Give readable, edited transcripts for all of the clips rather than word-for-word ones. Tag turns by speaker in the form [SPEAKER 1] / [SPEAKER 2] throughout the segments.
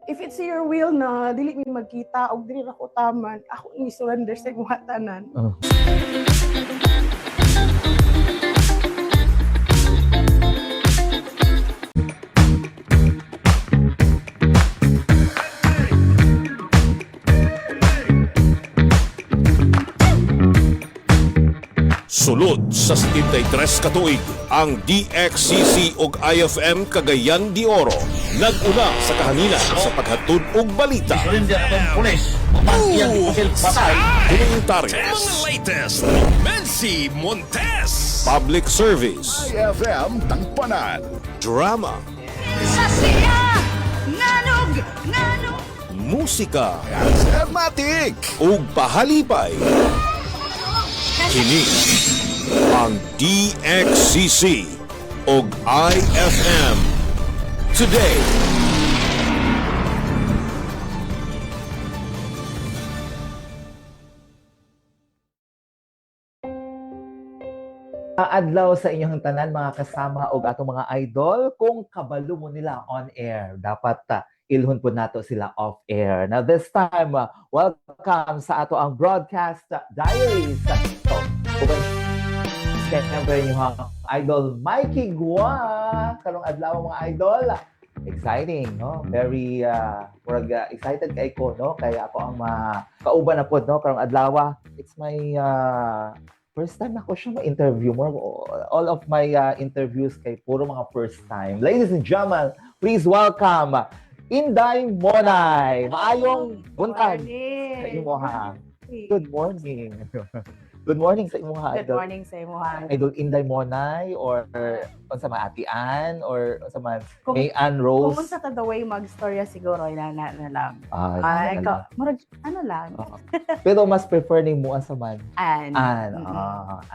[SPEAKER 1] if it's your will na dili mi magkita og dili ra ko taman, ako ni surrender sa imong tanan.
[SPEAKER 2] Sulod sa 73 katuig, ang DXCC ug IFM Cagayan de Oro nag-una sa kahanginan sa paghatod og balita. Comentaries.
[SPEAKER 3] Mga latest, Mensi Montes.
[SPEAKER 2] Public service.
[SPEAKER 4] IFM Tangpanan.
[SPEAKER 2] Drama.
[SPEAKER 5] Sasiya! Nanog!
[SPEAKER 2] Musika.
[SPEAKER 4] Dramatic.
[SPEAKER 2] Ug pahalipay. Kini ang DXCC ug IFM Today.
[SPEAKER 6] Adlaw sa inyong tanan mga kasama o atong mga idol. Kung kabalo mo nila on air, dapat ilhon po nato sila off air. Now this time, welcome sa ato ang broadcast diaries. So, siyempre nyo ha, idol Mikey Gua. Karong adlaw mga idol. Exciting, no? Very excited kay ko, no? Kaya ako ang kauban na po, no? Karong adlaw. It's my first time ako siya ma-interview mo. All of my interviews kay puro mga first time. Ladies and gentlemen, please welcome Inday Monay. Maayong buntag sa imo ha. Good morning. Good morning sa imo ha.
[SPEAKER 1] Good morning sa imo ha.
[SPEAKER 6] Idol Inday Monay or unsa man Ate Ann or unsa man May Ann Rose.
[SPEAKER 1] Kung sa the way mag-storya siguro na lang.
[SPEAKER 6] Ikaw,
[SPEAKER 1] murag ano lang.
[SPEAKER 6] Pero mas prefer ni mo unsa man
[SPEAKER 1] Ann.
[SPEAKER 6] Ann.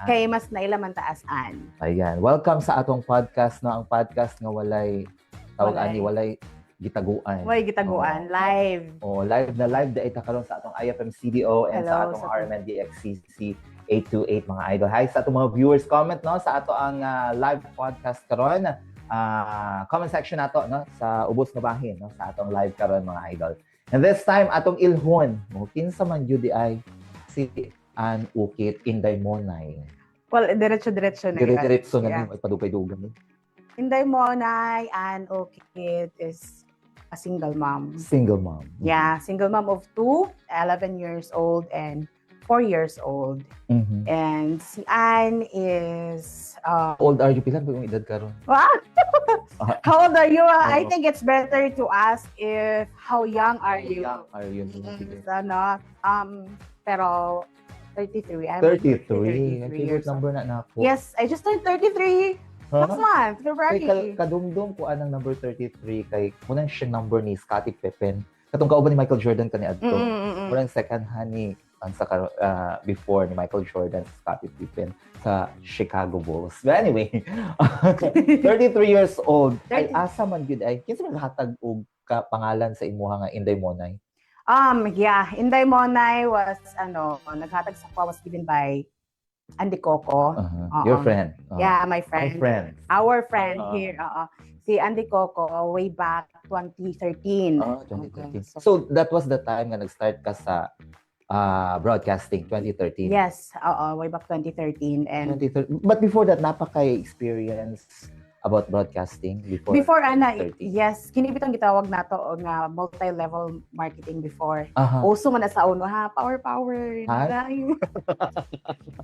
[SPEAKER 1] Kay mas nailaman taas Ann.
[SPEAKER 6] Ayan. Welcome sa atong podcast, no? Ang podcast nga walay tawag ani walay gitaguan.
[SPEAKER 1] Way gitaguan live.
[SPEAKER 6] Live na live dai ta karon sa atong IFM CDO and sa
[SPEAKER 1] Hello,
[SPEAKER 6] atong RMN DXCC 828 mga idol. Hi sa atong mga viewers, comment no sa ato ang live podcast karon. Comment section nato no sa ubos nga bahin no sa atong live karon mga idol. And this time atong ilhon mo kinsa man jud ay si Ann Ukit Inday Monay.
[SPEAKER 1] Well, diretso-diretso na.
[SPEAKER 6] Diretso na ni padugay-dugay.
[SPEAKER 1] Inday Monay, Ann Ukit is a single mom.
[SPEAKER 6] Single mom.
[SPEAKER 1] Yeah, single mom of 2, 11 years old and 4 years old.
[SPEAKER 6] Mm-hmm.
[SPEAKER 1] And si Ann is...
[SPEAKER 6] Old are you? Pilan ba yung edad karon?
[SPEAKER 1] What? How old are you? I
[SPEAKER 6] Oo.
[SPEAKER 1] think it's better to ask if how young are you?
[SPEAKER 6] Are you?
[SPEAKER 1] Ano, pero 33. I'm
[SPEAKER 6] 33. Ang favorite
[SPEAKER 1] years old.
[SPEAKER 6] number na ako.
[SPEAKER 1] Yes, I just turned 33 next month, February.
[SPEAKER 6] Kay kadumdum ko anang number 33 kay munang siya number ni Scottie Pippen. Katong kauban ni Michael Jordan kani adto. Munang second hand ni ang sa before ni Michael Jordan, Scottie Pippen sa Chicago Bulls. But anyway, 33 years old. Ay asa man gyud ay kinsa maghatag og pangalan sa imuha nga Inday Monay?
[SPEAKER 1] Yeah, Inday Monay was naghatag sa was given by Andy Coco.
[SPEAKER 6] Your friend.
[SPEAKER 1] Yeah, my friend.
[SPEAKER 6] My friend.
[SPEAKER 1] Our friend here. Si Andy Coco way back 2013.
[SPEAKER 6] 2013. So that was the time nga nag-start ka sa broadcasting 2013.
[SPEAKER 1] Yes, way back 2013 and
[SPEAKER 6] 2013. But before that napaka-experience about broadcasting
[SPEAKER 1] before
[SPEAKER 6] 2013.
[SPEAKER 1] yes, kini bitong gitawag nato nga multi-level marketing before.
[SPEAKER 6] Aha.
[SPEAKER 1] Also man sa uno ha, power.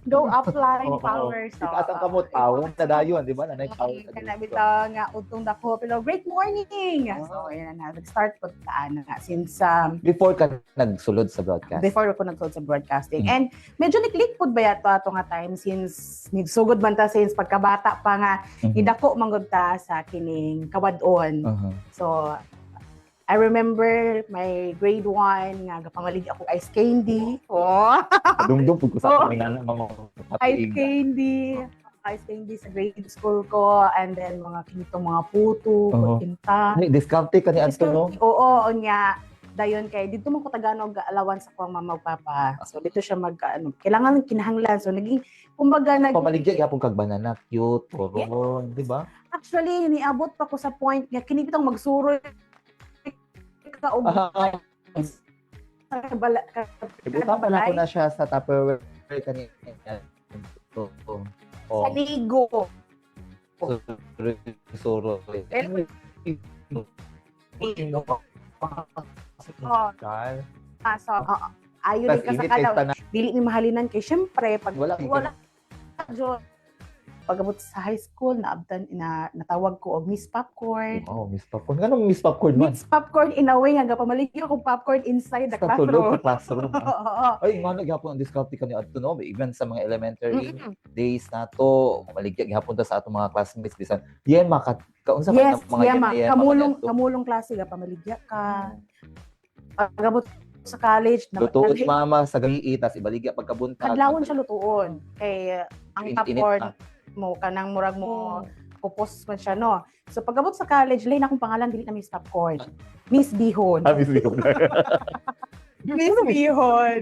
[SPEAKER 1] Go upline power. So
[SPEAKER 6] Itaas ang kamot power tadayon, di ba? Nanay power.
[SPEAKER 1] Kana bitaw nga utong dako pero great morning. So ayan na nag-start ko nga since
[SPEAKER 6] Before ka nagsulod sa broadcast.
[SPEAKER 1] before ko nagsulod sa broadcasting. And medyo ni-click pod ba yato ato nga time since nigsugod man ta since pagkabata pa nga idako manggod ta sa kining kawadon. So I remember my grade 1 nga gapamalig ako ice candy.
[SPEAKER 6] Dumdum pud ko sa mga
[SPEAKER 1] Ice candy sa grade school ko and then mga kinitong mga puto, kutinta.
[SPEAKER 6] Ay, diskarte ka ni Anto, no?
[SPEAKER 1] Oo, nya dayon kay dito man ko taganog alawan sa kuang mama ug papa. So dito siya kailangan kinahanglan. So naging kumbaga
[SPEAKER 6] pamaligya gyapon kag banana cute, di ba?
[SPEAKER 1] Actually niabot pa ko sa point nga kini bitong magsuroy kaubos.
[SPEAKER 6] Ah, ibutan pa na ko na siya sa Tupperware kanina. So,
[SPEAKER 1] Sa ligo.
[SPEAKER 6] Suro.
[SPEAKER 1] So, ayaw
[SPEAKER 6] Tas
[SPEAKER 1] din ka sa
[SPEAKER 6] init
[SPEAKER 1] kalaw.
[SPEAKER 6] na
[SPEAKER 1] Dili ni mahalinan kay syempre pag
[SPEAKER 6] wala.
[SPEAKER 1] jo pagabot sa high school natawag ko og Miss Popcorn.
[SPEAKER 6] Oh, Miss Popcorn. Ganun Miss Popcorn man.
[SPEAKER 1] Miss Popcorn in a way nga pamaligyo ko popcorn inside the
[SPEAKER 6] Sa tulog
[SPEAKER 1] classroom.
[SPEAKER 6] sa classroom.
[SPEAKER 1] Oo.
[SPEAKER 6] Ay, nga nagyapon ang discovery ka ni Adto, no? Even sa mga elementary days na to, maligya gihapon ta sa atong mga classmates bisan. Diyan kaunsa
[SPEAKER 1] Yes,
[SPEAKER 6] ka mga
[SPEAKER 1] yeah, kamulong klase ga pamaligya ka. Pagabot sa college
[SPEAKER 6] lutuon si mama sa gabi tas ibaligya pagkabuntag.
[SPEAKER 1] kadlawon siya lutuon kay ang
[SPEAKER 6] Init
[SPEAKER 1] popcorn
[SPEAKER 6] na.
[SPEAKER 1] mo kanang murag mo pupos man siya no. So pagabot sa college lain akong pangalan dili na Miss Popcorn. Miss Bihon.
[SPEAKER 6] Miss Bihon.
[SPEAKER 1] Miss Bihon.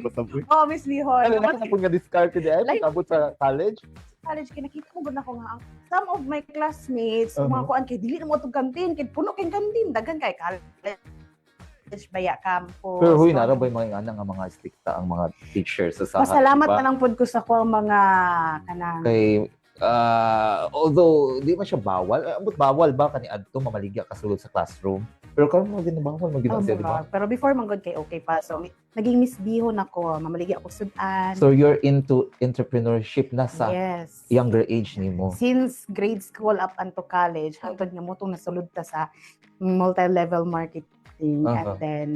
[SPEAKER 1] Oh, Miss Bihon.
[SPEAKER 6] Ano na nga discard di ay
[SPEAKER 1] Like-
[SPEAKER 6] pagabot sa college?
[SPEAKER 1] College kinakita ko gud ako nga some of my classmates mga kuan kay dili na mo tug kantin kay puno kay kantin daghan kay college baya campus.
[SPEAKER 6] Pero huy narabay mga ana nga mga stricta ang mga teachers sa
[SPEAKER 1] Pasalamat na lang pud ko sa ko mga kanang
[SPEAKER 6] kay although di man siya bawal, ambot bawal ba kani adto mamaligya ka sulod sa classroom. Pero karon mo din bawal mo gid siya, di ba?
[SPEAKER 1] Pero before man gud kay okay pa. So naging Miss Bihon ako, mamaligya ako sudan.
[SPEAKER 6] So you're into entrepreneurship na sa
[SPEAKER 1] yes.
[SPEAKER 6] younger age nimo.
[SPEAKER 1] Since grade school up unto college, hangtod nga mo tong nasulod ta sa multi-level marketing and then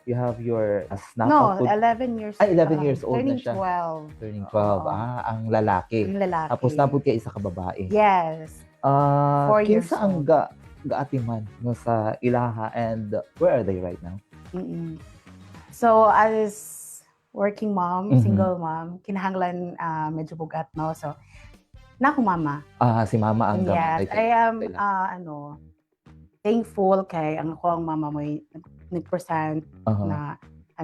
[SPEAKER 6] You have your snap
[SPEAKER 1] no,
[SPEAKER 6] food
[SPEAKER 1] 11 years
[SPEAKER 6] 11 years old na
[SPEAKER 1] turning
[SPEAKER 6] siya.
[SPEAKER 1] 12.
[SPEAKER 6] Turning 12.
[SPEAKER 1] Oo.
[SPEAKER 6] Ang lalaki.
[SPEAKER 1] Yung lalaki.
[SPEAKER 6] Tapos napod kay isa ka babae.
[SPEAKER 1] Yes. 4 years
[SPEAKER 6] Kinsa ang gaatiman no sa ilaha and where are they right now?
[SPEAKER 1] Mm-mm. So as working mom,
[SPEAKER 6] Mhm.
[SPEAKER 1] single mom, kinahanglan medyo bugat no. So na ako mama.
[SPEAKER 6] Si mama ang
[SPEAKER 1] Yes,
[SPEAKER 6] gamay.
[SPEAKER 1] I am thankful kay ang ako ang mama mo nag-present
[SPEAKER 6] Uh-huh.
[SPEAKER 1] na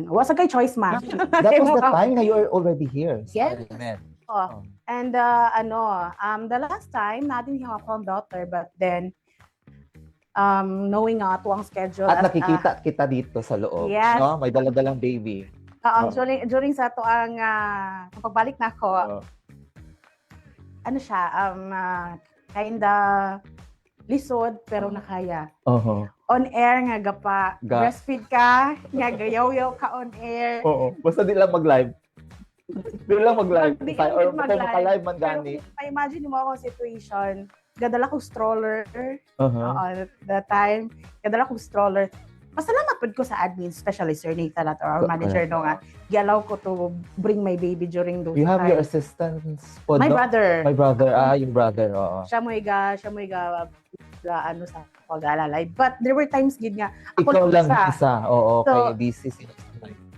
[SPEAKER 1] wasa kay choice man.
[SPEAKER 6] That was the time na you are already here.
[SPEAKER 1] Yes.
[SPEAKER 6] Amen.
[SPEAKER 1] Oh. And the last time natin yung ako ang daughter but then knowing nga ato ang schedule
[SPEAKER 6] At nakikita kita dito sa loob.
[SPEAKER 1] Yes.
[SPEAKER 6] No? May daladalang baby.
[SPEAKER 1] during sa ato ang pagbalik na ako
[SPEAKER 6] Oo.
[SPEAKER 1] ano siya kinda lisod pero nakaya.
[SPEAKER 6] Uh-huh.
[SPEAKER 1] On air nga gapa breastfeed ka nga gayaw-yaw ka on air.
[SPEAKER 6] Oo. Basta di lang mag-live. Di lang mag-live.
[SPEAKER 1] Di
[SPEAKER 6] Or
[SPEAKER 1] lang
[SPEAKER 6] kung maka-live man
[SPEAKER 1] Pero
[SPEAKER 6] gani.
[SPEAKER 1] pa-imagine mo ako situation, gadala ko stroller
[SPEAKER 6] Uh-huh.
[SPEAKER 1] that time, gadala ko stroller. Pasalamat pud ko sa admin, especially Sir Nathan at our manager no nga. Gialaw ko to bring my baby during those
[SPEAKER 6] You have your
[SPEAKER 1] times.
[SPEAKER 6] assistants po,
[SPEAKER 1] My
[SPEAKER 6] no?
[SPEAKER 1] brother.
[SPEAKER 6] My brother. Yung brother. Oo.
[SPEAKER 1] Siya mo iga ano sa pag-alalay. But there were times gid nga ako
[SPEAKER 6] Ikaw lang
[SPEAKER 1] isa.
[SPEAKER 6] isa. Oo,
[SPEAKER 1] So,
[SPEAKER 6] kaya busy sila.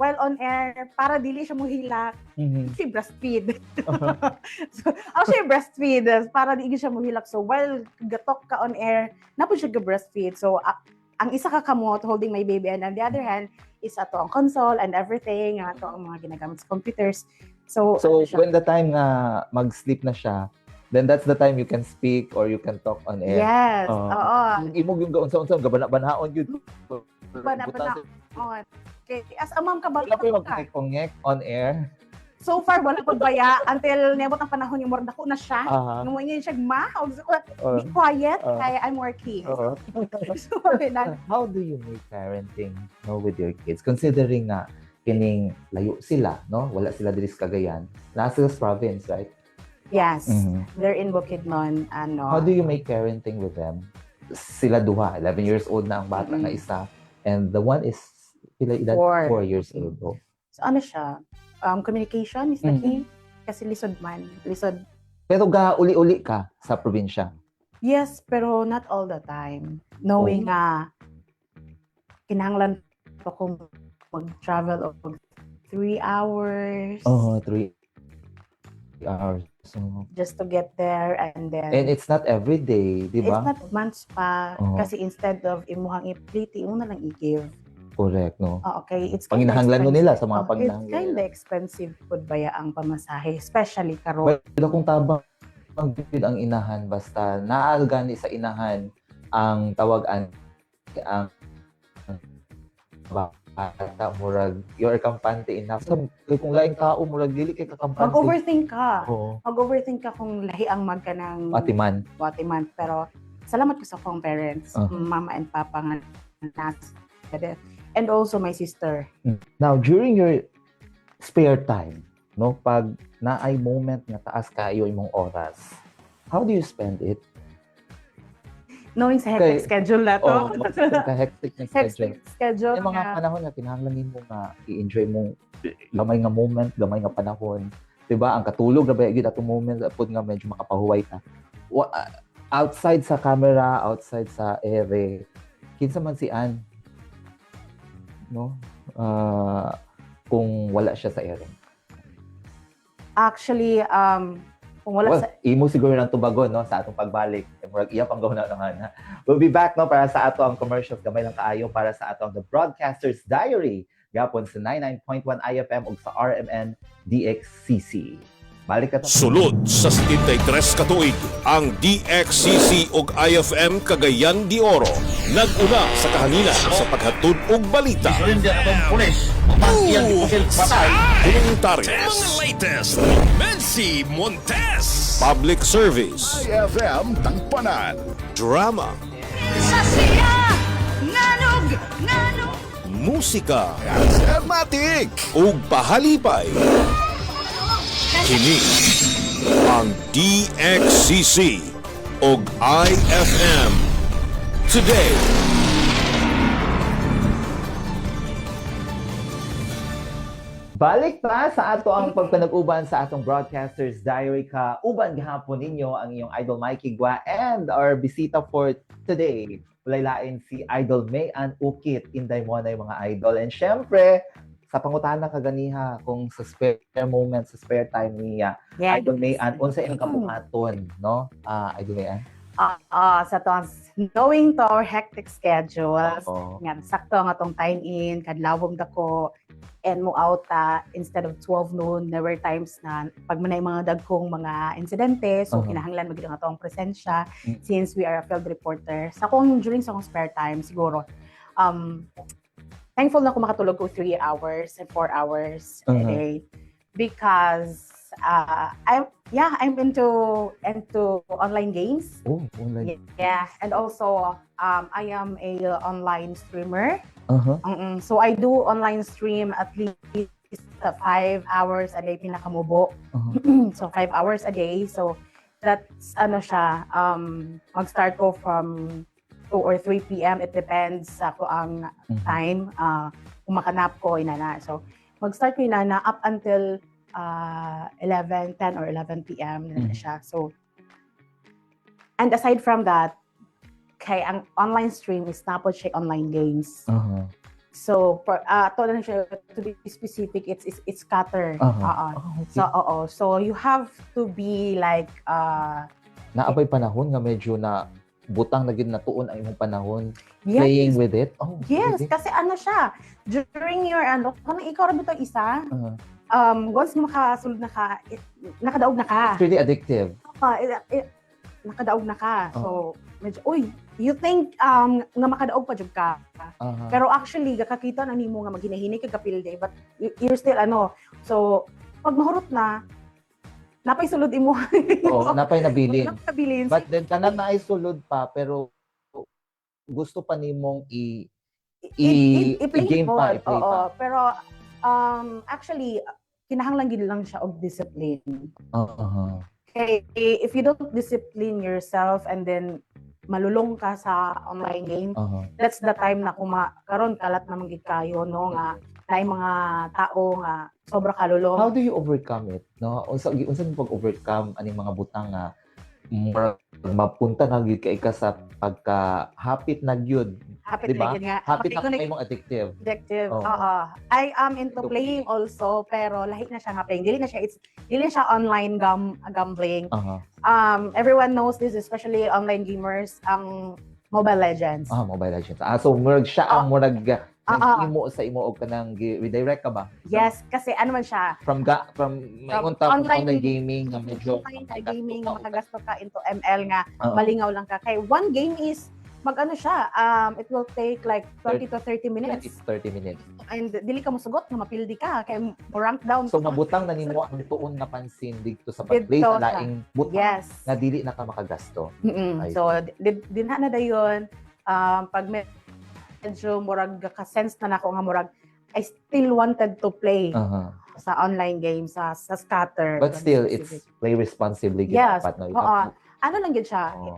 [SPEAKER 1] While on air, para dili siya muhilak,
[SPEAKER 6] Mhm.
[SPEAKER 1] siya breastfeed. So, ako siya breastfeed para di siya muhilak. So while gatok ka on air, napo siya breastfeed. So ang isa ka kamot holding my baby and on the other hand is ato ang console and everything, ato ang mga ginagamit sa computers. So ano siya?
[SPEAKER 6] when the time na mag-sleep na siya, then that's the time you can speak or you can talk on air.
[SPEAKER 1] Yes,
[SPEAKER 6] Oo.
[SPEAKER 1] oo.
[SPEAKER 6] Imog yung gaunsa-unsa, gabana-banaon yun.
[SPEAKER 1] Bana-banaon. Okay. As a mom ka ba?
[SPEAKER 6] Wala po yung mag-connect on air.
[SPEAKER 1] So far, wala pa baya until nebot ang panahon yung murag dako na siya.
[SPEAKER 6] Aha.
[SPEAKER 1] Nung ngayon siya, ma,
[SPEAKER 6] Uh,
[SPEAKER 1] be quiet,
[SPEAKER 6] uh,
[SPEAKER 1] kaya I'm working.
[SPEAKER 6] Oo.
[SPEAKER 1] So, na,
[SPEAKER 6] How do you make parenting with your kids? Considering nga, kining layo sila, no? Wala sila diri sa Cagayan. Nasa sa province, right?
[SPEAKER 1] yes,
[SPEAKER 6] Mhm.
[SPEAKER 1] they're in Bukidnon.
[SPEAKER 6] How do you make parenting with them? Sila duha, 11 years old na ang bata na isa. And the one is, pila edad? 4 years old. Oh.
[SPEAKER 1] So, ano siya? Communication is the key. Kasi lisod man. Lisod.
[SPEAKER 6] Pero uli-uli ka sa probinsya.
[SPEAKER 1] Yes, pero not all the time. Knowing kinahanglan pa kung mag-travel of 3 hours
[SPEAKER 6] 3 hours. So,
[SPEAKER 1] just to get there and then
[SPEAKER 6] and it's not every day, di
[SPEAKER 1] it's
[SPEAKER 6] ba?
[SPEAKER 1] not months pa.
[SPEAKER 6] Oo.
[SPEAKER 1] Kasi instead of imuhang i-plate, mo na lang i-give.
[SPEAKER 6] Correct, no?
[SPEAKER 1] Okay, it's
[SPEAKER 6] Panginahanglan mo nila sa mga
[SPEAKER 1] It's
[SPEAKER 6] panginahanglan
[SPEAKER 1] kind
[SPEAKER 6] nila.
[SPEAKER 1] of expensive food baya ang pamasahe, especially karon.
[SPEAKER 6] Pero kung tabang ang inahan, basta naaalgani sa inahan ang tawagan ang bata, murag, you're kampante enough. So, kung laing tao, murag, dili kay kakampante.
[SPEAKER 1] Mag-overthink ka.
[SPEAKER 6] Oo.
[SPEAKER 1] Mag-overthink ka kung lahi ang magka ng
[SPEAKER 6] Atiman.
[SPEAKER 1] Watiman. Pero salamat ko sa akong parents, mama and papa nga nas. And also my sister.
[SPEAKER 6] Now, during your spare time, no, pag naay moment na taas kayo imong oras, how do you spend it?
[SPEAKER 1] Knowing sa hectic schedule na to.
[SPEAKER 6] Hectic na schedule.
[SPEAKER 1] Hectic schedule.
[SPEAKER 6] Yung mga
[SPEAKER 1] nga.
[SPEAKER 6] panahon na kinahanglanin mo nga i-enjoy mong gamay nga moment, gamay nga panahon. 'Di ba? Ang katulog na ba gyud atong moment pud nga medyo makapahuway ta. Outside sa camera, outside sa ere, kinsa man si Ann, no? Kung wala siya sa ere.
[SPEAKER 1] Actually, kung wala sa...
[SPEAKER 6] Imo siguro ng tubagon, no, sa atong pagbalik. Murag iya pang gawna naman. We'll be back, no, para sa ato ang commercials. Gamay lang kaayo para sa ato ang The Broadcaster's Diary. Gapon sa 99.1 IFM ug sa RMN DXCC. Balik ka to.
[SPEAKER 2] Sulod sa 73 katuig, ang DXCC ug IFM Cagayan de Oro nag-una sa kahanginan sa paghatod og balita. Komentaryos,
[SPEAKER 3] Mga latest, Mensi Montes.
[SPEAKER 2] public service,
[SPEAKER 4] IFM Tangpanan.
[SPEAKER 2] drama,
[SPEAKER 5] Sa siya Nanog
[SPEAKER 2] musika,
[SPEAKER 4] Matik.
[SPEAKER 2] ug pahalipay. Kini ang DXCC ug IFM Today.
[SPEAKER 6] Balik pa sa ato ang pagpanag-uban sa atong Broadcaster's Diary ka. Uban gahapon ninyo ang iyong Idol Mikey Gua and our bisita for today. Laylain si Idol Mayan Ukit, Inday mo na yung mga idol. And syempre, sa pangutana kaganiha kung sa spare moment, sa spare time niya, Idol Mayan, unsa yung kabuhaton, no? Idol Mayan?
[SPEAKER 1] Sa to, knowing to our hectic schedules,
[SPEAKER 6] Oo.
[SPEAKER 1] nga, sakto nga tong time in, kadlawom dako, and mo out instead of 12 noon, there were times na pag manay mga dagkong mga insidente, so kinahanglan magiging nga to ang presensya since we are a field reporter. Sa kung during sa akong spare time, siguro, thankful na ako makatulog ko 3 hours and 4 hours a day because I'm into online games.
[SPEAKER 6] Oh, online.
[SPEAKER 1] Yeah, and also I am a online streamer. So I do online stream at least 5 hours a day pinakamubo. So 5 hours a day. So that's siya, mag-start ko from 2 or 3 p.m. It depends sa ko ang time. Kung makanap ko, inana. So mag-start ko inana up until 10 or 11 p.m. na siya. So, and aside from that, kay ang online stream is napod siya online games. So, to be specific, it's scatter. So you have to be like
[SPEAKER 6] Naabay panahon nga medyo na butang na gid na tuon ang imong panahon
[SPEAKER 1] yes,
[SPEAKER 6] playing with it. Oh,
[SPEAKER 1] yes,
[SPEAKER 6] really?
[SPEAKER 1] kasi siya during your kung ikaw ra bitaw isa, once makasulod na ka, nakadaog na ka.
[SPEAKER 6] It's really addictive.
[SPEAKER 1] Nakadaog na ka. So, medyo, you think nga makadaog pa jud ka. Pero actually, kakakita na nimo nga maghinahinay ka kapil day, but you're still So, pag mahurot na, napay sulod imo.
[SPEAKER 6] Napay nabilin.
[SPEAKER 1] Napay
[SPEAKER 6] But then, kanan na ay sulod pa, pero gusto pa nimong i-game pa, i-play pa.
[SPEAKER 1] Pero, actually, kinahanglan gid lang siya og discipline. Okay, if you don't discipline yourself and then malulong ka sa online game, that's the time na karon kalat na magig kayo no nga naay mga tao nga sobra kalulong.
[SPEAKER 6] How do you overcome it? No, unsa mo pag-overcome aning mga butang nga mapunta na gyud kay ka sa pagka-hapit na gyud.
[SPEAKER 1] Hapit
[SPEAKER 6] diba?
[SPEAKER 1] na gyud nga.
[SPEAKER 6] Hapit na kay mong addictive.
[SPEAKER 1] I am into playing also, pero lahi na siya nga playing. Dili na siya online gambling. Everyone knows this, especially online gamers, ang Mobile Legends.
[SPEAKER 6] Mobile Legends. So murag siya ang murag imo sa imo og kanang redirect ka ba?
[SPEAKER 1] Yes, kasi man siya?
[SPEAKER 6] From online gaming na medyo
[SPEAKER 1] online gaming nga makagasto ka into ML nga malingaw lang ka. Kay one game is mag-ano siya, it will take like 20 to 30 minutes.
[SPEAKER 6] It's 30 minutes.
[SPEAKER 1] And dili ka mo sugot nga mapildi ka kay mo rank down.
[SPEAKER 6] So mabutang na nimo ang tuon na pansin dito sa
[SPEAKER 1] Dito
[SPEAKER 6] pag-play sa
[SPEAKER 1] siya.
[SPEAKER 6] laing butang
[SPEAKER 1] Yes.
[SPEAKER 6] na dili na ka makagasto.
[SPEAKER 1] Mm-mm.
[SPEAKER 6] I
[SPEAKER 1] So dinha na dayon pag medyo murag ka-sense na nako nga murag I still wanted to play sa online games sa scatter.
[SPEAKER 6] But still, it's play responsibly.
[SPEAKER 1] Yes.
[SPEAKER 6] Dapat, no? You
[SPEAKER 1] Oo.
[SPEAKER 6] have to-
[SPEAKER 1] Ano lang yun siya?
[SPEAKER 6] Oo.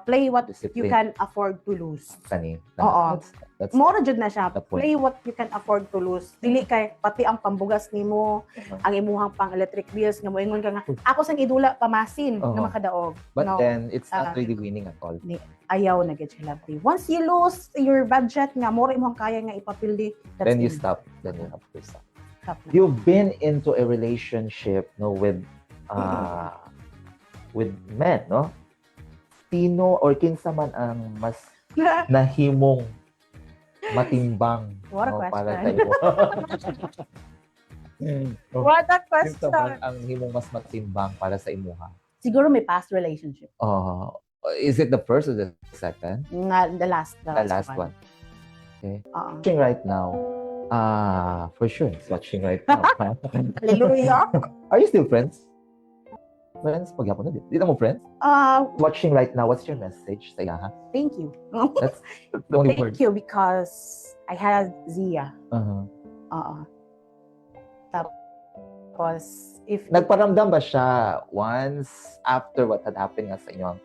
[SPEAKER 1] Play what
[SPEAKER 6] Discipline.
[SPEAKER 1] you can afford to lose.
[SPEAKER 6] Kani.
[SPEAKER 1] Oo.
[SPEAKER 6] That's
[SPEAKER 1] Mora jud na siya.
[SPEAKER 6] the point.
[SPEAKER 1] Play what you can afford to lose. Dili kay pati ang pambugas nimo, ang imuhang pang electric bills nga moingon ka nga ako sang idula pamasin nga
[SPEAKER 6] Oo.
[SPEAKER 1] makadaog.
[SPEAKER 6] But
[SPEAKER 1] No,
[SPEAKER 6] then, it's not
[SPEAKER 1] Ah.
[SPEAKER 6] really winning at all.
[SPEAKER 1] ayaw na gid siya love. Once you lose your budget nga mora imong kaya nga ipapildi, that's
[SPEAKER 6] Then you
[SPEAKER 1] it.
[SPEAKER 6] stop. Then you have to stop.
[SPEAKER 1] Stop na.
[SPEAKER 6] You've been into a relationship, no, with men, no? Sino or kinsa man ang mas nahimong matimbang
[SPEAKER 1] What a
[SPEAKER 6] para
[SPEAKER 1] question.
[SPEAKER 6] sa imo?
[SPEAKER 1] What a
[SPEAKER 6] Kinsa man
[SPEAKER 1] question.
[SPEAKER 6] ang himong mas matimbang para sa imuha?
[SPEAKER 1] Siguro may past relationship.
[SPEAKER 6] Is it the first or the second?
[SPEAKER 1] Nga the last
[SPEAKER 6] The last one.
[SPEAKER 1] Oo.
[SPEAKER 6] Watching right now. For sure, it's watching right now.
[SPEAKER 1] Hallelujah.
[SPEAKER 6] Are you still friends? Friends? Pagyapon na din. Di na mo friends? Watching right now, what's your message sa iya, ha?
[SPEAKER 1] Thank you.
[SPEAKER 6] That's the only word.
[SPEAKER 1] Thank you because I had Zia.
[SPEAKER 6] Uh-huh.
[SPEAKER 1] Oo. Tapos, if
[SPEAKER 6] Nagparamdam ba siya once after what had happened nga sa inyong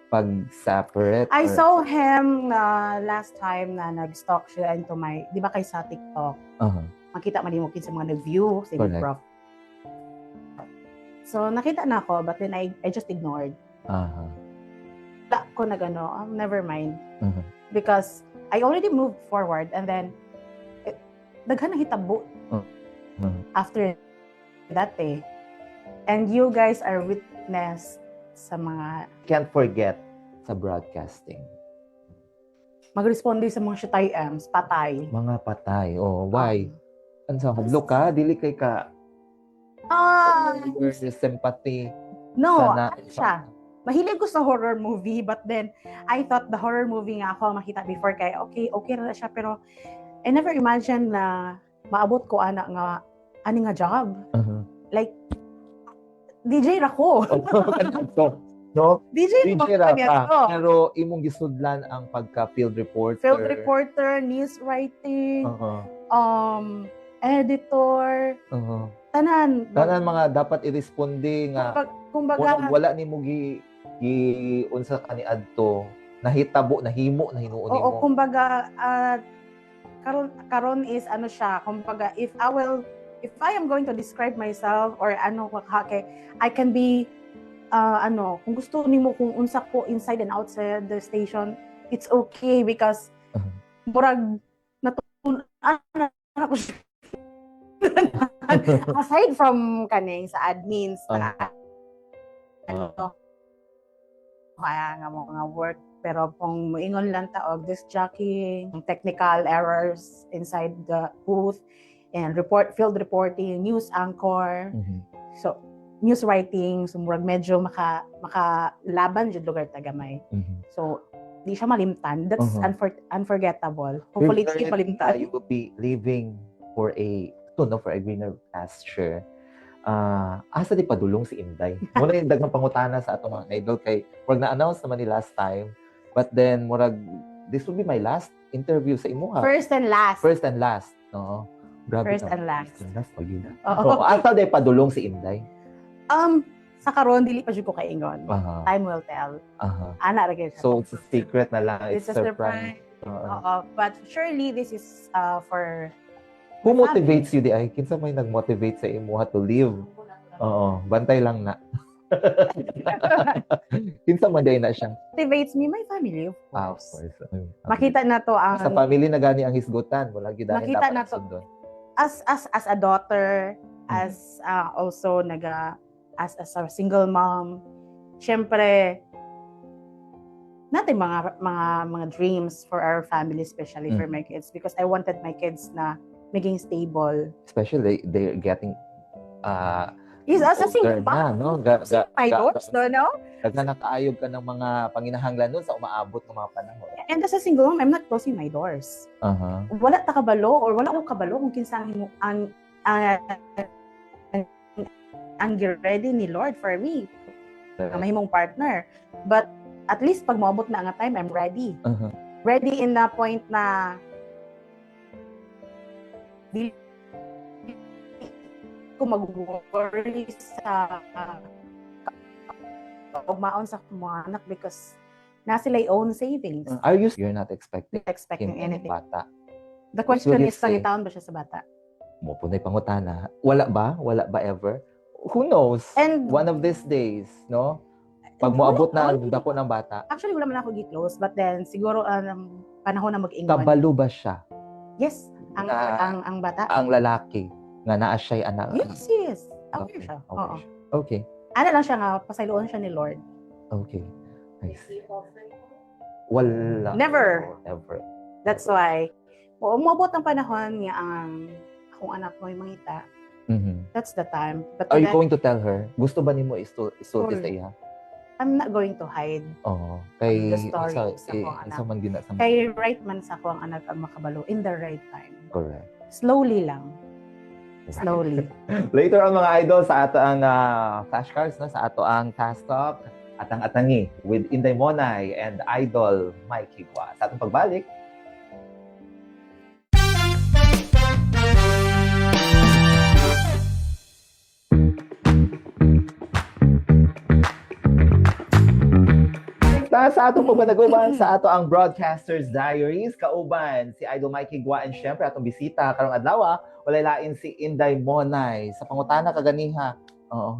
[SPEAKER 6] pag-separate?
[SPEAKER 1] I
[SPEAKER 6] or-
[SPEAKER 1] saw him na last time na nag-stalk siya into my, di ba kay sa TikTok,
[SPEAKER 6] Uh-huh.
[SPEAKER 1] makita man mo sa mga nag-view, sa
[SPEAKER 6] Correct.
[SPEAKER 1] prof. So, nakita na ako, but then I just ignored.
[SPEAKER 6] Uh-huh.
[SPEAKER 1] Wala ko na gano, never mind.
[SPEAKER 6] Uh-huh.
[SPEAKER 1] Because I already moved forward and then, daghan na hitabo
[SPEAKER 6] Uh-huh.
[SPEAKER 1] after that eh. And you guys are witness sa mga
[SPEAKER 6] Can't forget sa broadcasting.
[SPEAKER 1] mag-responde sa mga shutay patay.
[SPEAKER 6] Mga patay. Oh, why? Ano sa hadlo ka? Dili kay ka your sympathy
[SPEAKER 1] No,
[SPEAKER 6] sa
[SPEAKER 1] ano siya. Mahilig ko sa horror movie, but then I thought the horror movie nga ako makita before kay okay na siya, pero I never imagined na maabot ko ana nga ani nga job.
[SPEAKER 6] Uh-huh.
[SPEAKER 1] Like DJ ra ko.
[SPEAKER 6] So, no?
[SPEAKER 1] DJ
[SPEAKER 6] DJ
[SPEAKER 1] ra
[SPEAKER 6] ra
[SPEAKER 1] ko.
[SPEAKER 6] ka, pero imong gisudlan ang pagka-field reporter.
[SPEAKER 1] Field reporter, news writing,
[SPEAKER 6] Uh-huh.
[SPEAKER 1] Editor,
[SPEAKER 6] Uh-huh.
[SPEAKER 1] tanan.
[SPEAKER 6] Tanan mga dapat i-responde nga
[SPEAKER 1] Kumbaga,
[SPEAKER 6] wala nimo gi unsa kani adto nahitabo nahimo na hinuon
[SPEAKER 1] oo,
[SPEAKER 6] nimo.
[SPEAKER 1] kumbaga, karon is ano siya, kumbaga, if I am going to describe myself or ano, kay, I can be, kung gusto nimo kung unsa ko inside and outside the station, it's okay because, murag, natunan ako siya. Aside from kaning sa admins, kaya nga mga work, pero kung moingon lang taog disc jockeying, technical errors inside the booth, and field reporting, news anchor, so news writing, so murag medyo makalaban jud lugar tagamay. So di siya malimtan. That's unforgettable. Hopefully
[SPEAKER 6] We've
[SPEAKER 1] di
[SPEAKER 6] learned
[SPEAKER 1] malimtan.
[SPEAKER 6] you will be leaving for a greener pasture. Asa di padulong si Inday. Muna yung daghang pangutana sa ato mga idol kay murag na-announce naman ni last time, but then murag this will be my last interview sa imo ha.
[SPEAKER 1] First and last.
[SPEAKER 6] First and last. No. Grabe
[SPEAKER 1] First
[SPEAKER 6] ka.
[SPEAKER 1] and last.
[SPEAKER 6] First and last pag yun.
[SPEAKER 1] Oo.
[SPEAKER 6] Asa di padulong si Inday.
[SPEAKER 1] Sa karon dili pa jud ko kaingon.
[SPEAKER 6] Aha.
[SPEAKER 1] Time will tell.
[SPEAKER 6] Aha.
[SPEAKER 1] Ana ra gyud siya.
[SPEAKER 6] So it's a secret na lang.
[SPEAKER 1] It's a surprise. Oo. But surely this is for
[SPEAKER 6] Who motivates you di ay? Kinsa may nag-motivate sa imo to live? Oo, bantay lang na. Kinsa man day na siyang.
[SPEAKER 1] motivates me, my family, of
[SPEAKER 6] Of
[SPEAKER 1] course.
[SPEAKER 6] course.
[SPEAKER 1] Makita na to ang
[SPEAKER 6] Sa family na gani ang hisgutan, wala gyud dahil
[SPEAKER 1] Makita
[SPEAKER 6] dapat
[SPEAKER 1] na to.
[SPEAKER 6] sundon.
[SPEAKER 1] as a daughter, as also as a single mom. Syempre natin mga dreams for our family, especially for my kids, because I wanted my kids na maging stable.
[SPEAKER 6] Especially they're getting
[SPEAKER 1] He's assessing
[SPEAKER 6] Older na, no?
[SPEAKER 1] my doors, no?
[SPEAKER 6] Nakaayog ka ng mga panginahanglan nun sa umaabot ng mga panahon.
[SPEAKER 1] And as a single mom, I'm not closing my doors. Wala ta kabalo or wala ko kabalo kung kinsa ang ready ni Lord for me. Ang mahimong partner. But at least pag maabot na nga time, I'm ready. Ready in the point na di ko mag-worry sa ugmaon sa mga anak because na sila own savings.
[SPEAKER 6] You're not expecting
[SPEAKER 1] Anything.
[SPEAKER 6] bata.
[SPEAKER 1] The question
[SPEAKER 6] Will you
[SPEAKER 1] is,
[SPEAKER 6] say-
[SPEAKER 1] pangitaon ba siya sa bata?
[SPEAKER 6] Mo po na pangutana. Wala ba? Wala ba ever? Who knows?
[SPEAKER 1] And
[SPEAKER 6] One of these days, no? Pag moabot na ang dako ng bata,
[SPEAKER 1] actually, wala man ako gi-close, but then siguro panahon na mag-ingon.
[SPEAKER 6] kabalo ba siya?
[SPEAKER 1] Yes, ang bata.
[SPEAKER 6] Ang lalaki nga naa siya'y anak.
[SPEAKER 1] Yes. Aware siya. Oo.
[SPEAKER 6] Okay.
[SPEAKER 1] Ano lang siya nga, pasayloon siya ni Lord.
[SPEAKER 6] Okay. I see. Wala.
[SPEAKER 1] Never.
[SPEAKER 6] Never.
[SPEAKER 1] That's why, umabot ang panahon nga ang akong anak mo yung mangita. That's the time. But
[SPEAKER 6] Are you
[SPEAKER 1] then,
[SPEAKER 6] going to tell her? Gusto ba nimo isulti
[SPEAKER 1] Sure.
[SPEAKER 6] sa iya?
[SPEAKER 1] I'm not going to hide.
[SPEAKER 6] Oo. Kay
[SPEAKER 1] The story sa akong anak.
[SPEAKER 6] isa man gina sa
[SPEAKER 1] Kay right man sa akong anak ang makabalo in the right time.
[SPEAKER 6] correct.
[SPEAKER 1] Slowly lang. Slowly.
[SPEAKER 6] Later on mga idol sa ato ang flashcards no sa ato ang Fast Talk at ang atangi with Inday Monay and Idol Mikey Gua. Sa atong pagbalik, sa atong pagbanaguban sa ato ang Broadcasters Diaries kauban si Idol Mikey Gua and syempre atong bisita karong adlaw walay lain si Inday Monay sa pangutana kaganiha. Oo.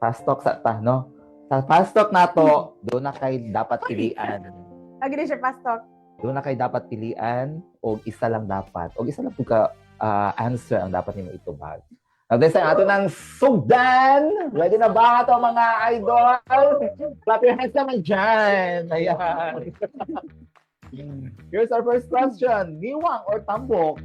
[SPEAKER 6] Fast talk sa ta no. Sa fast talk nato do na kay dapat pilian.
[SPEAKER 1] Agree siya, Pastor.
[SPEAKER 6] Do na kay dapat pilian o isa lang dapat. O isa lang pud ka answer ang dapat nimo itubag. Now, this time, ato ng sugdan. Ready na ba ito, mga idol? Clap your hands naman dyan. Ayan. Here's our first question. Niwang or tambok?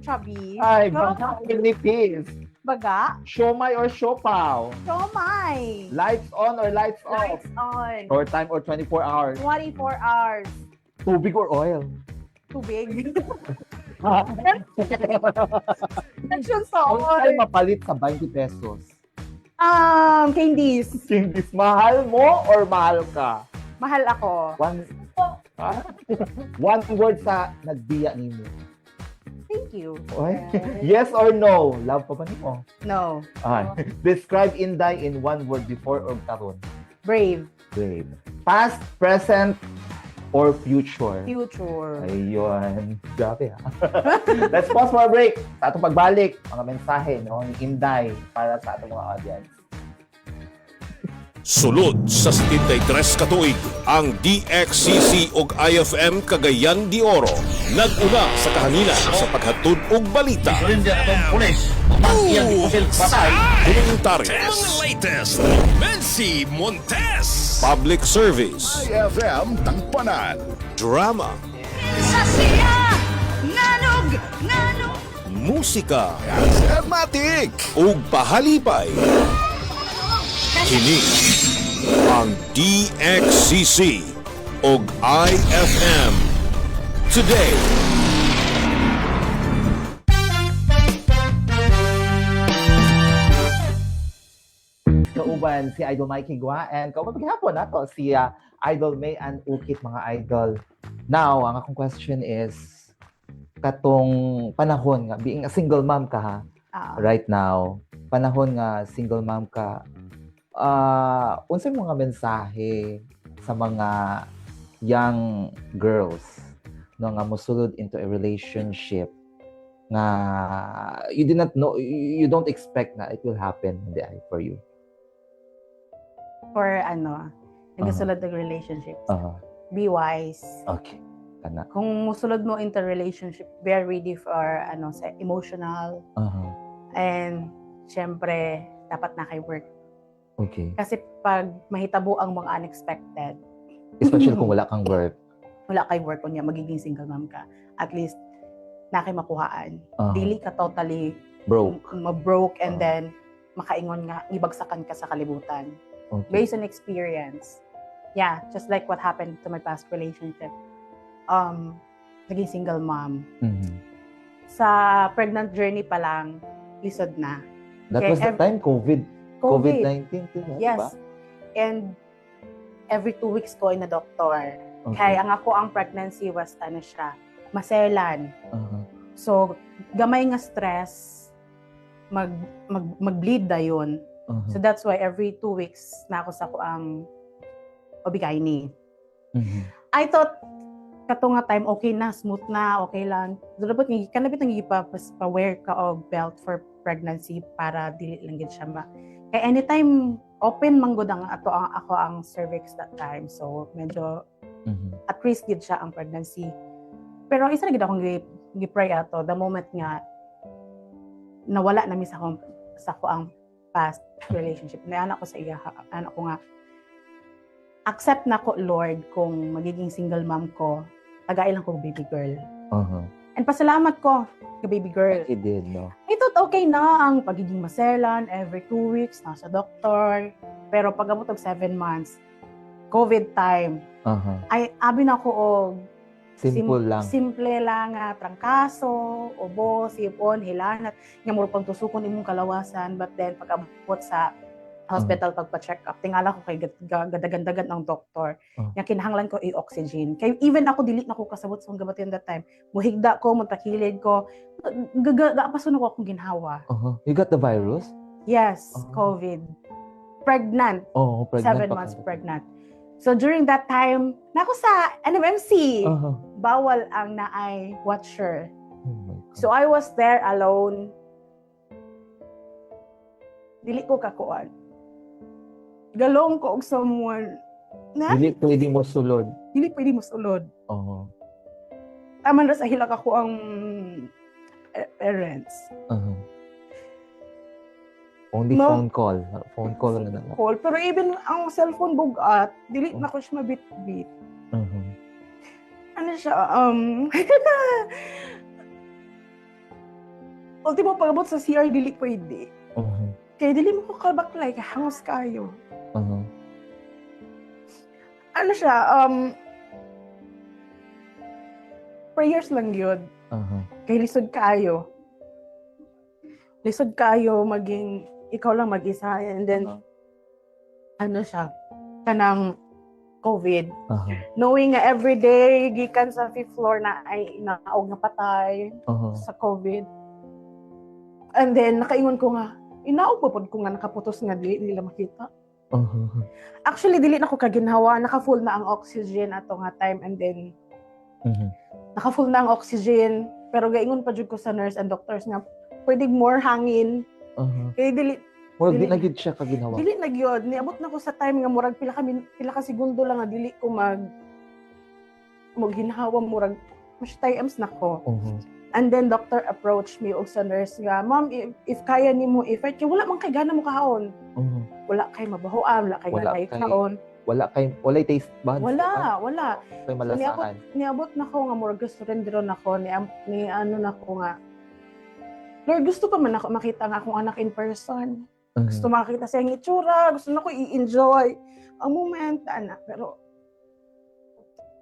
[SPEAKER 1] Chubby.
[SPEAKER 6] Ay, bangka or nipis?
[SPEAKER 1] Baga.
[SPEAKER 6] Siomay or siopaw?
[SPEAKER 1] Siomay.
[SPEAKER 6] Lights on or lights off?
[SPEAKER 1] Lights on.
[SPEAKER 6] Short time or 24 hours?
[SPEAKER 1] 24 hours.
[SPEAKER 6] Tubig or oil?
[SPEAKER 1] Tubig. Action sa
[SPEAKER 6] Kung sa'yo
[SPEAKER 1] oil.
[SPEAKER 6] mapalit sa 20 pesos?
[SPEAKER 1] Candies.
[SPEAKER 6] Candies, mahal mo or mahal ka?
[SPEAKER 1] Mahal ako.
[SPEAKER 6] One word sa nagbiya nimo.
[SPEAKER 1] Thank you.
[SPEAKER 6] Oy. Yes or no? Love pa ba nimo?
[SPEAKER 1] No.
[SPEAKER 6] Describe Inday in one word before or karon.
[SPEAKER 1] Brave.
[SPEAKER 6] Brave. Past, present, or future?
[SPEAKER 1] Future.
[SPEAKER 6] Ayun. Grabe ha. Let's pause for a break. Sa atong pagbalik, mga mensahe no, ni Inday para sa atong mga audience.
[SPEAKER 2] Sulod sa 73 katuig, ang DXCC ug IFM Cagayan de Oro nag-una sa kahanginan sa paghatod og balita. Commentarios,
[SPEAKER 3] Mga latest, Bensi Montes.
[SPEAKER 2] public service,
[SPEAKER 4] IFM Tangpanan.
[SPEAKER 2] drama,
[SPEAKER 5] Sa siya Nanog
[SPEAKER 2] musika,
[SPEAKER 4] Matik.
[SPEAKER 2] ug pahalipay. Kini ang DXCC ug IFM Today.
[SPEAKER 6] Kauban si Idol Mikey Gua and kauban paghapon nato si Idol May and Ukit mga idol. Now, ang akong question is katong panahon nga being a single mom ka ha right now, panahon nga single mom ka, unsay mga mensahe sa mga young girls no nga mosulod into a relationship nga you did not know, you don't expect na it will happen for you?
[SPEAKER 1] For nagasulod ng relationships. Be wise.
[SPEAKER 6] Okay. Kana.
[SPEAKER 1] Kung musulod mo into relationship, be ready for sa emotional. And syempre, dapat na kay work.
[SPEAKER 6] Okay.
[SPEAKER 1] Kasi pag mahitabo ang mga unexpected,
[SPEAKER 6] Especially kung wala kang work.
[SPEAKER 1] wala kay work kunya magiging single mom ka. At least na kay makuhaan.
[SPEAKER 6] Uh-huh.
[SPEAKER 1] Dili ka totally
[SPEAKER 6] Broke.
[SPEAKER 1] ma-broke and
[SPEAKER 6] Oh.
[SPEAKER 1] then makaingon nga ibagsakan ka sa kalibutan
[SPEAKER 6] Okay.
[SPEAKER 1] based on experience. Yeah, just like what happened to my past relationship. Naging single mom.
[SPEAKER 6] Mhm.
[SPEAKER 1] Sa pregnant journey pa lang, lisod na.
[SPEAKER 6] That
[SPEAKER 1] Okay,
[SPEAKER 6] was the time COVID-19 too,
[SPEAKER 1] Yes.
[SPEAKER 6] diba?
[SPEAKER 1] And every 2 weeks ko na doktor.
[SPEAKER 6] Okay.
[SPEAKER 1] Kaya ang ako ang pregnancy was siya, maselan.
[SPEAKER 6] Uh-huh.
[SPEAKER 1] So gamay nga stress mag-bleed dayon.
[SPEAKER 6] Uh-huh.
[SPEAKER 1] So that's why every 2 weeks na ako sa ko ang OB-GYN.
[SPEAKER 6] Mhm.
[SPEAKER 1] I thought kato nga time okay na, smooth na, okay lang. Dapat nga kanabit nang pa-wear ka og belt for pregnancy para dili lang gid siya ma. Kaya anytime open man gud ang ako ang cervix that time. So medyo
[SPEAKER 6] Mhm.
[SPEAKER 1] at risk gid siya ang pregnancy. Pero isa na gid akong gi-pray ato the moment nga nawala na mi sa ko ang past relationship. Na anak ko sa iya, anak ko nga accept na ko Lord kung magiging single mom ko. Tagay lang ko baby girl.
[SPEAKER 6] Uh-huh.
[SPEAKER 1] And pasalamat ko kay baby girl.
[SPEAKER 6] He did, no?
[SPEAKER 1] I thought okay na ang pagiging maselan every 2 weeks nasa doktor. Pero pag abot og 7 months, COVID time,
[SPEAKER 6] Uh-huh.
[SPEAKER 1] ay abi na ko og
[SPEAKER 6] Simple lang.
[SPEAKER 1] Simple lang nga trangkaso, ubo, sipon, hilanat, nga muro pang tusukon imong kalawasan, but then pag abot sa hospital pagpa-check up, tingala ko kay gadagandagan ng doktor. Nga kinahanglan ko i-oxygen. Kay even ako dili na ko kasabot sa gabatin that time. Muhigda ko, muntakilid ko, gaapason ako akong ginhawa.
[SPEAKER 6] Uh-huh. You got the virus?
[SPEAKER 1] Yes,
[SPEAKER 6] Oh.
[SPEAKER 1] COVID. Pregnant.
[SPEAKER 6] Oh, pregnant.
[SPEAKER 1] 7 months pregnant. So during that time, nako sa NMMC,
[SPEAKER 6] Uh-huh.
[SPEAKER 1] bawal ang naay watcher.
[SPEAKER 6] Oh my God.
[SPEAKER 1] So I was there alone. Dili ko kakuan. Galong ko og someone na
[SPEAKER 6] Dili pwede mo sulod.
[SPEAKER 1] dili pwede mo sulod.
[SPEAKER 6] Oh.
[SPEAKER 1] Taman ra sa hilak ako ang parents.
[SPEAKER 6] Uh-huh. Only
[SPEAKER 1] No.
[SPEAKER 6] phone call. Phone call na lang.
[SPEAKER 1] Call. Pero even ang cellphone bugat, dili na ko siya mabit-bit.
[SPEAKER 6] Uh-huh.
[SPEAKER 1] Ano siya, ultimo pag-abot sa CR, dili pwede.
[SPEAKER 6] Uh-huh.
[SPEAKER 1] Kaya dili mo ko kabaklay, hangos kayo.
[SPEAKER 6] Uh-huh.
[SPEAKER 1] Ano siya, prayers lang yun.
[SPEAKER 6] Uh-huh.
[SPEAKER 1] Kay lisod kayo. Lisod kayo, maging, ikaw lang mag-isa. And then, ano siya, kanang COVID.
[SPEAKER 6] Uh-huh.
[SPEAKER 1] Knowing nga everyday, gikan sa 5th floor na ay inaog na patay
[SPEAKER 6] Uh-huh.
[SPEAKER 1] sa COVID. And then, nakaingon ko nga, inaog po ko nga nakaputos nga, dili nila makita.
[SPEAKER 6] Uh-huh.
[SPEAKER 1] Actually, dili na ko kaginhawa, naka-full na ang oxygen ato nga time. And then,
[SPEAKER 6] Uh-huh.
[SPEAKER 1] naka-full na ang oxygen. Pero gaingon pa jud ko sa nurse and doctors nga, pwede more hangin.
[SPEAKER 6] Uh-huh.
[SPEAKER 1] Kaya dili
[SPEAKER 6] Murag di
[SPEAKER 1] Dili-
[SPEAKER 6] na gid siya kaginawa.
[SPEAKER 1] dili na gyud. Niabot na ko sa time nga murag pila ka segundo lang nga dili ko maghinhawa murag mas times na ko.
[SPEAKER 6] Uh-huh.
[SPEAKER 1] And then doctor approached me og sa nurse nga, "Ma'am, if kaya nimo i-fight, kay wala man kay gana mo kahaon.
[SPEAKER 6] Uh-huh.
[SPEAKER 1] Wala kay mabahoan, wala kay
[SPEAKER 6] Wala
[SPEAKER 1] gana
[SPEAKER 6] kay-
[SPEAKER 1] kaon.
[SPEAKER 6] Walay taste buds.
[SPEAKER 1] Wala.
[SPEAKER 6] Kay malasahan.
[SPEAKER 1] Niabot na ko nga murag surrender na ko ni ano na ko nga. Lord, gusto pa man ako makita nga akong anak in person.
[SPEAKER 6] Uh-huh.
[SPEAKER 1] Gusto makita siya ang itsura, gusto na ko i-enjoy ang moment, anak. Pero,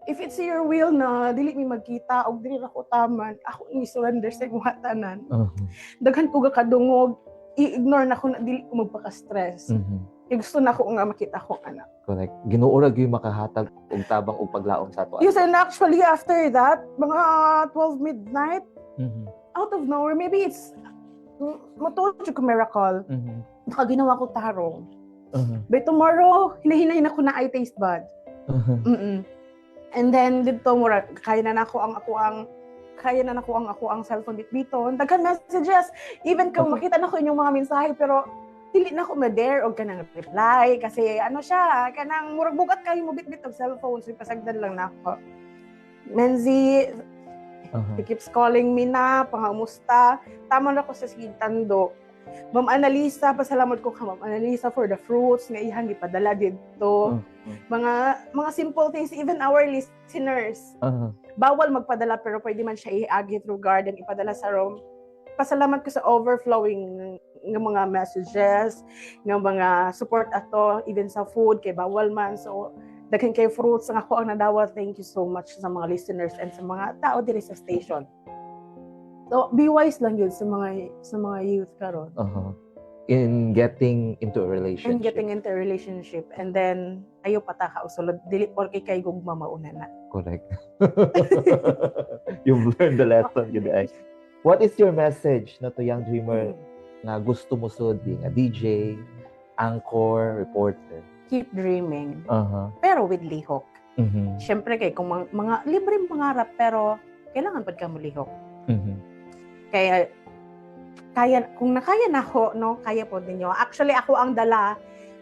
[SPEAKER 1] if it's your will na dili mi magkita o dili ako taman, ako i-surrender sa mga tanan.
[SPEAKER 6] Uh-huh.
[SPEAKER 1] Daghan ko kadungog, i-ignore na ko na dili ko magpaka-stress.
[SPEAKER 6] Uh-huh.
[SPEAKER 1] Gusto na ko nga makita akong anak.
[SPEAKER 6] Correct. Ginuurag yung makahatag og tabang og paglaom sa ato.
[SPEAKER 1] Yes, and actually after that, mga 12 midnight,
[SPEAKER 6] Mhm.
[SPEAKER 1] out of nowhere, maybe it's matulog ko miracle.
[SPEAKER 6] Mhm.
[SPEAKER 1] Nakaginawa ko tarong.
[SPEAKER 6] Uh-huh.
[SPEAKER 1] By tomorrow, hinahinay na ko na eye taste bud.
[SPEAKER 6] Uh-huh.
[SPEAKER 1] Mm-mm. And then dito mura kaya na nako ang ako ang cellphone bitbiton. Daghan messages. Even kung
[SPEAKER 6] Okay.
[SPEAKER 1] makita na ko inyong mga mensahe pero dili na ko ma-dare og kanang reply kasi ano siya, kanang murag bugat kayo mo bitbit og cellphone so pasagdan lang nako. Menzi,
[SPEAKER 6] Uh-huh.
[SPEAKER 1] he keeps calling me na, pangamusta. Tama na ko sa sigitando. Ma'am Annalisa, pasalamat ko ka Ma'am Annalisa for the fruits nga ihang gipadala dito. Mga simple things, even our listeners.
[SPEAKER 6] Uh-huh.
[SPEAKER 1] Bawal magpadala pero pwede man siya iagi through garden, ipadala sa room. pasalamat ko sa overflowing ng mga messages, ng mga support ato, even sa food, kay bawal man. So, daghan kay fruits ang ako ang nadawat. Thank you so much sa mga listeners and sa mga tao diri sa station. So, be wise lang yun sa mga youth karon.
[SPEAKER 6] In getting into a relationship.
[SPEAKER 1] And getting into a relationship. And then, ayo pataka usulod. Dili porke kay gugma mauna na.
[SPEAKER 6] Correct. You've learned the lesson, Juday. What is your message na to young dreamer na gusto mo sud being a DJ, anchor, reporter?
[SPEAKER 1] Keep dreaming. Pero with lihok. Siyempre kay kung mga libreng pangarap pero kailangan pad ka malihok. Kaya kung nakaya na ako, no, kaya po ninyo. Actually, ako ang dala,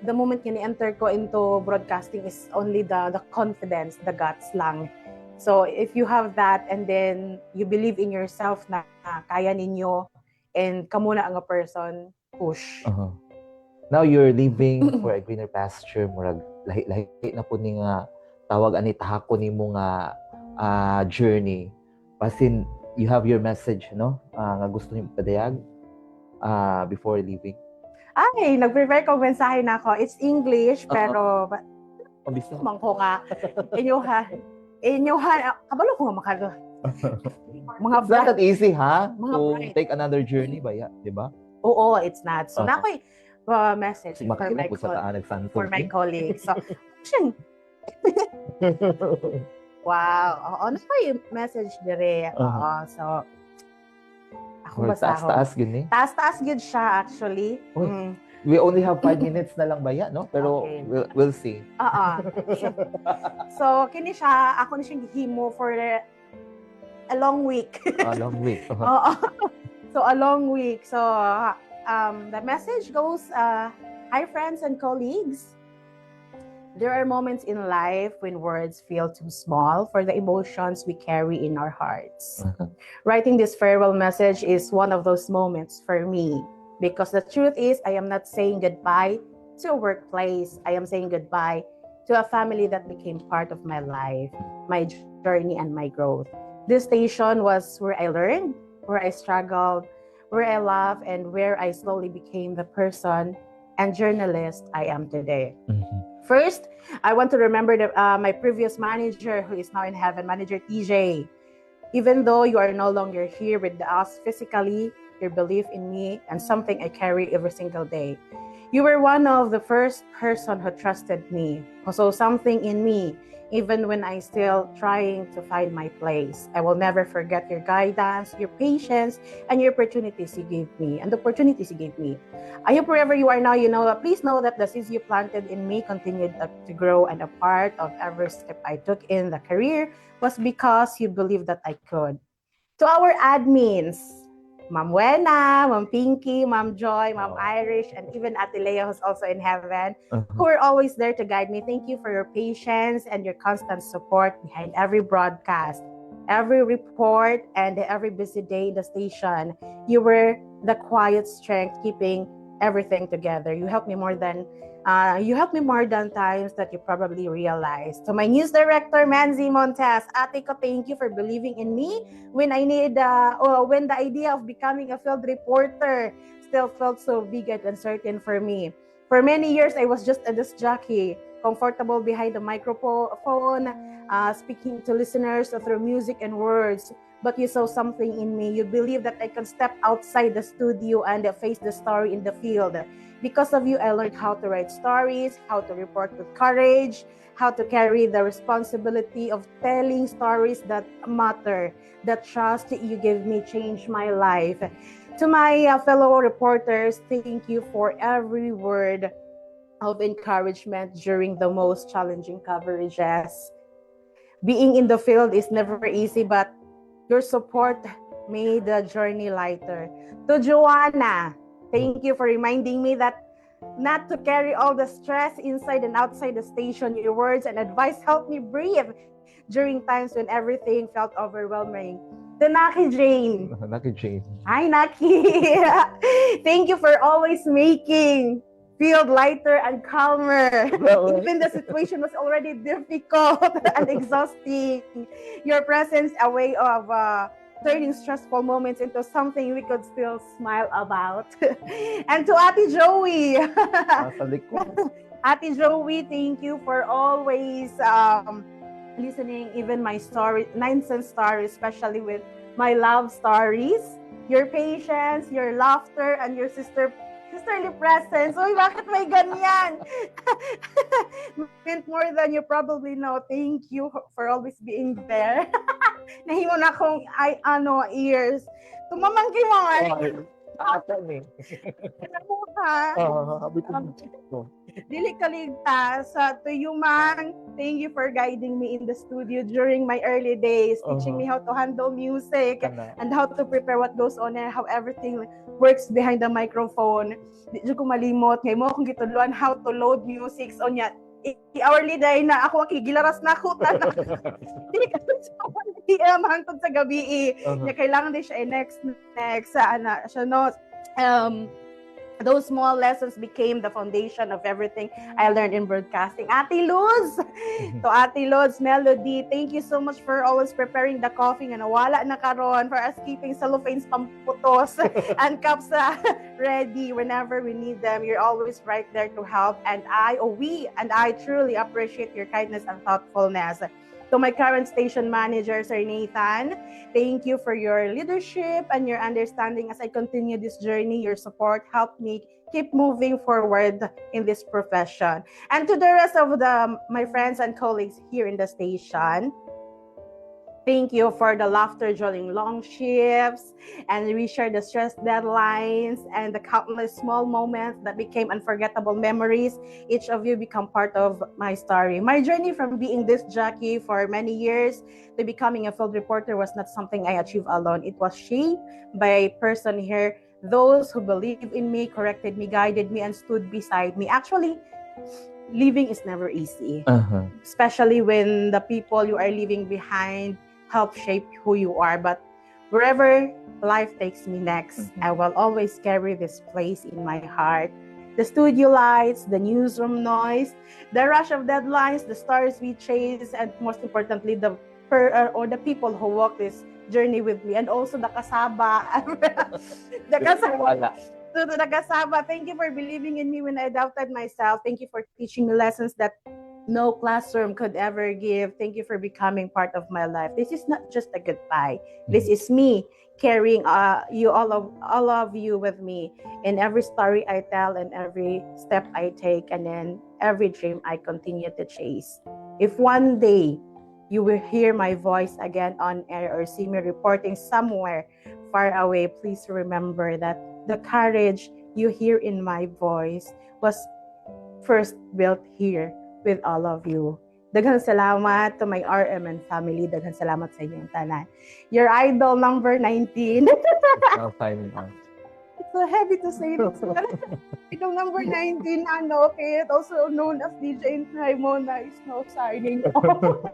[SPEAKER 1] the moment enter ko into broadcasting is only the confidence, the guts lang. So, if you have that and then you believe in yourself na kaya ninyo and kamo na ang a person, push.
[SPEAKER 6] Now you're leaving for a greener pasture, murag lahi-lahi na po ni nga tawag ani tahako nimo nga journey. Basin you have your message, no? Nga gusto niyo padayag before leaving.
[SPEAKER 1] Ay, nag-prepare ko mensahe na ako. It's English, pero
[SPEAKER 6] Pabisa.
[SPEAKER 1] mangko nga. Inyuhan, kabalo ko nga makalo. Mga
[SPEAKER 6] It's not that easy, ha?
[SPEAKER 1] Mga
[SPEAKER 6] To
[SPEAKER 1] bright.
[SPEAKER 6] take another journey ba, di ba?
[SPEAKER 1] Oo, it's not. So, na ako'y message for
[SPEAKER 6] Makinig po sa taanag santo.
[SPEAKER 1] for my colleagues. So, action. Wow. Oo, na ko'y message dire. Oo, so, ako basta ako.
[SPEAKER 6] Taas-taas yun eh.
[SPEAKER 1] Taas-taas good siya, actually.
[SPEAKER 6] Uy. We only have 5 minutes na lang ba yan, no? Pero
[SPEAKER 1] Okay.
[SPEAKER 6] we'll see.
[SPEAKER 1] Oo. So, kini siya, ako na siyang gihimo for a long week.
[SPEAKER 6] A long week.
[SPEAKER 1] Oo. So, a long week. So, the message goes, hi friends and colleagues. There are moments in life when words feel too small for the emotions we carry in our hearts. Writing this farewell message is one of those moments for me. Because the truth is, I am not saying goodbye to a workplace. I am saying goodbye to a family that became part of my life, my journey, and my growth. This station was where I learned, where I struggled, where I laughed, and where I slowly became the person and journalist I am today. First, I want to remember my previous manager, who is now in heaven, Manager TJ. Even though you are no longer here with us physically, your belief in me and something I carry every single day. You were one of the first person who trusted me, who saw something in me, even when I still trying to find my place. I will never forget your guidance, your patience, and your opportunities you gave me, and the opportunities you gave me. I hope wherever you are now, please know that the seeds you planted in me continued to grow, and a part of every step I took in the career was because you believed that I could. To our admins, Ma'am Wena, Ma'am Pinky, Ma'am Joy, Ma'am Irish, and even Ate Lea, who's also in heaven, who are always there to guide me. Thank you for your patience and your constant support behind every broadcast, every report, and every busy day in the station. You were the quiet strength keeping everything together. You helped me more than times that you probably realized. To my news director, Manzi Montes, ate ko, thank you for believing in me when when the idea of becoming a field reporter still felt so big and uncertain for me. For many years, I was just a disc jockey, comfortable behind the microphone, speaking to listeners through music and words. But you saw something in me. You believed that I can step outside the studio and face the story in the field. Because of you, I learned how to write stories, how to report with courage, how to carry the responsibility of telling stories that matter. The trust that you gave me changed my life. To my fellow reporters, thank you for every word of encouragement during the most challenging coverages. Being in the field is never easy, but your support made the journey lighter. To Joanna, thank you for reminding me that not to carry all the stress inside and outside the station. Your words and advice helped me breathe during times when everything felt overwhelming. To Naki Jane.
[SPEAKER 6] Naki Jane.
[SPEAKER 1] Hi, Naki. Thank you for always making field lighter and calmer. Even the situation was already difficult and exhausting. Your presence, a way of turning stressful moments into something we could still smile about. And to Ate Joey.
[SPEAKER 6] Sa likod.
[SPEAKER 1] Ate Joey, thank you for always listening, even my story, 9 cent stories, especially with my love stories. Your patience, your laughter, and your sisterly presence. Uy, bakit may ganyan? Meant more than you probably know. Thank you for always being there. Nahimo na akong ears. Tumamangki mo nga.
[SPEAKER 6] Aatan eh.
[SPEAKER 1] Dili kaligtas. To you, man, thank you for guiding me in the studio during my early days, teaching me how to handle music and how to prepare what goes on and how everything works behind the microphone. Di ko malimot. Ngayon mo akong gitudluan how to load music. So, niya, hourly day na ako gilaras na ako na. Di ka hangtod sa gabi. Niya kailangan din siya next siya no those small lessons became the foundation of everything I learned in broadcasting. Ate Luz! To Ate Luz, Melody, thank you so much for always preparing the coffee nga nawala na karon, for us keeping cellophanes pamputos and cups ready whenever we need them. You're always right there to help, and we truly appreciate your kindness and thoughtfulness. To my current station manager, Sir Nathan, thank you for your leadership and your understanding as I continue this journey. Your support helped me keep moving forward in this profession. And to the rest of my friends and colleagues here in the station, thank you for the laughter during long shifts, and we share the stress deadlines and the countless small moments that became unforgettable memories. Each of you become part of my story. My journey from being this jockey for many years to becoming a field reporter was not something I achieved alone. It was shaped by a person here, those who believed in me, corrected me, guided me, and stood beside me. Actually, living is never easy, especially when the people you are leaving behind help shape who you are. But wherever life takes me next, I will always carry this place in my heart. The studio lights, the newsroom noise, the rush of deadlines, the stars we chase, and most importantly, the people who walk this journey with me, and also the kasaba. the kasaba. Thank you for believing in me when I doubted myself. Thank you for teaching me lessons that no classroom could ever give. Thank you for becoming part of my life. This is not just a goodbye. This is me carrying all of you with me in every story I tell and every step I take, and in every dream I continue to chase. If one day you will hear my voice again on air or see me reporting somewhere far away, please remember that the courage you hear in my voice was first built here with all of you. Daghang salamat to my RMN family. Daghang salamat sa inyong tanan. Your idol number 19. It's so heavy to say this. Idol number 19, okay, also known as DJ Raimona, is now signing off.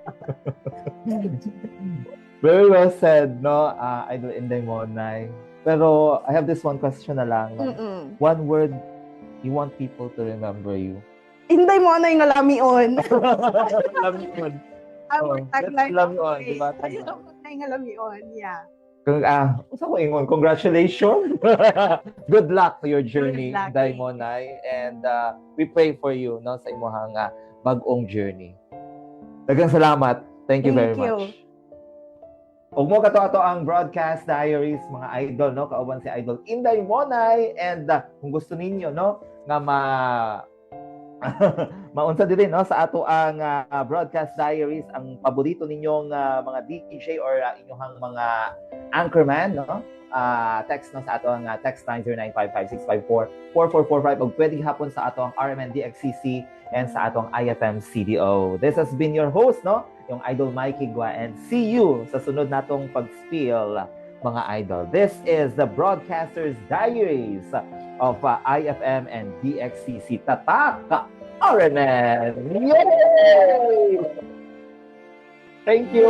[SPEAKER 6] Very well said, no? Idol Inday Monay. Pero I have this one question na lang. One word you want people to remember you.
[SPEAKER 1] Inday Monay nga lamion.
[SPEAKER 6] Lamion.
[SPEAKER 1] Our tagline.
[SPEAKER 6] Lamion, di ba?
[SPEAKER 1] Inday Monay nga lamion, yeah.
[SPEAKER 6] Saan ko ingon? Congratulations! Good luck to your journey, Inday Monay. And we pray for you, no, sa imuhang bag-ong journey. Daghang salamat. Thank you very much. Ug mo kato-ato ang Broadcast Diaries, mga idol, no? Kauban si Idol Inday Monay. And kung gusto ninyo, no, nga maunsa din, no, sa ato ang Broadcast Diaries, ang paborito ninyong mga DJ or inyong mga anchorman, no, text no sa ato ang text line 0955-654-4445 o pwede hapon sa ato ang RMN DXCC and sa ato ang IFM CDO. This has been your host, no, yung Idol Mikey Gua, and see you sa sunod natong pag-spill, mga idol. This is the Broadcasters Diaries of IFM and DXCC. Tatak RMN! Yay! Thank you!